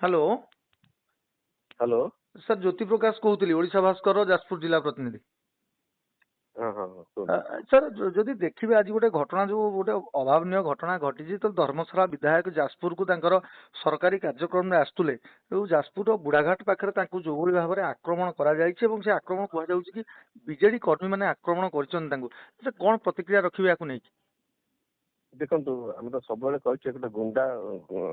Hello hello. Sir Jyoti Prakash कहूली Odisha Bhaskar Jajpur जिला प्रतिनिधि। हाँ हाँ हाँ सर जदि देखिए आज गोटे घटना जो गोटे अभावन घटना घटी तो धर्मशाला विधायक जाजपुर को तांकर सरकारी कार्यक्रम में आसुले जाजपुर बुढ़ाघाट पाखे जो भाव में आक्रमण कर आक्रमण कहु कि बीजेडी कर्मी मैंने आक्रमण कर कौन प्रतिक्रिया रखिए या नहीं? देखो आम तो सब कहे गोटे गुंडा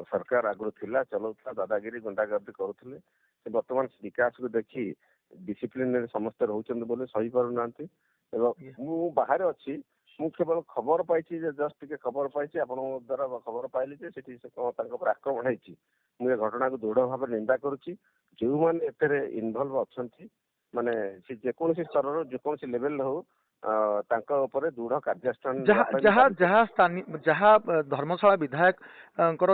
सरकार आगुरी थिला चलाउला दादागिरी गुंडागर्दी करुले से बर्तमान विकास को देखी डिसिप्लिन समस्त रोचन बोले सही पार ना मु बाहर अच्छी मु केवल खबर पाई जस्ट टे खबर पाई आप द्वारा खबर पाइली आक्रमण होती मुझे घटना को दृढ़ भाव निंदा करुच्ची जो मैंने इनवल्व अच्छा माने जेकोसी स्तर जेकोसी लेवल हो दृढ़ कार्यानुष्ठान जहाँ धर्मशाला विधायक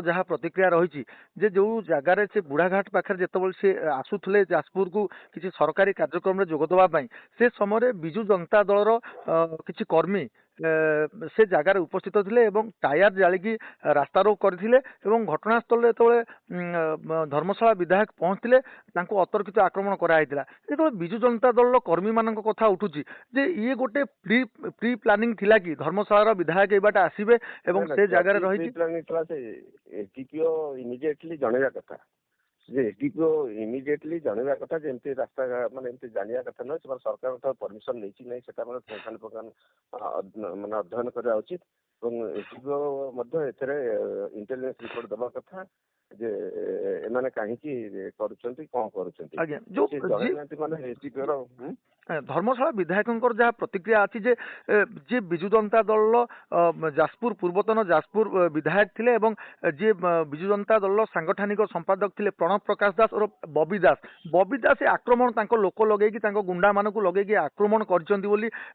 जहाँ प्रतिक्रिया रही जो जगार से बुढ़ाघाट पाखे जिते से आसुले जाजपुर को किसी सरकारी कार्यक्रम में जोगदेवाई से समय विजु जनता दलर किसी कर्मी से जगार उपस्थित थे टायर जालिकी रास्ता रोक करते घटनास्थल जो धर्मशाला विधायक पहुंचते अतर्कित आक्रमण कराई जो विजु जनता दल कर्मी मान कथा उठुची जे ये गोटे प्री प्लानिंग थिला कि धर्मशाला विधायक ए बाटे आसीबे एवं से जगह रही इमिडिएटली जनवा कथा एसडीपीओ इमिडिएटली जनवा कथा जमती रास्ता माने एमती जानिया कथा न सरकार परमिशन नहीं से माने अध्ययन करा उचित एसडीपीओ इंटेलिजेंस रिपोर्ट दबा कथा जे एमाने कहीं कौन कर धर्मशाला विधायक जहाँ प्रतिक्रिया अच्छी जे विजु जनता दल जाजपुर पूर्वतन जाजपुर विधायक थे जी विजु जनता दल सांगठनिक संपादक थे प्रणव प्रकाश दास और बबी दास आक्रमण लोक लगे गुंडा मान लगे आक्रमण कर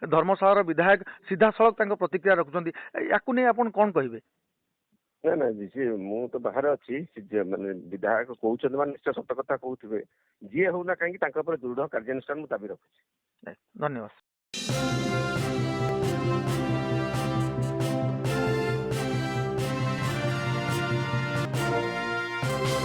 धर्मशाला विधायक सीधा सड़क प्रतिक्रिया रखुच्च या कौन कहे? ना ना जी मु तो बाहर अच्छी माने विधायक कहते माने निश्चय सत कथा कहते जी होना कहीं दृढ़ कार्यानुष्ठान दाबी रखुच्छी। धन्यवाद।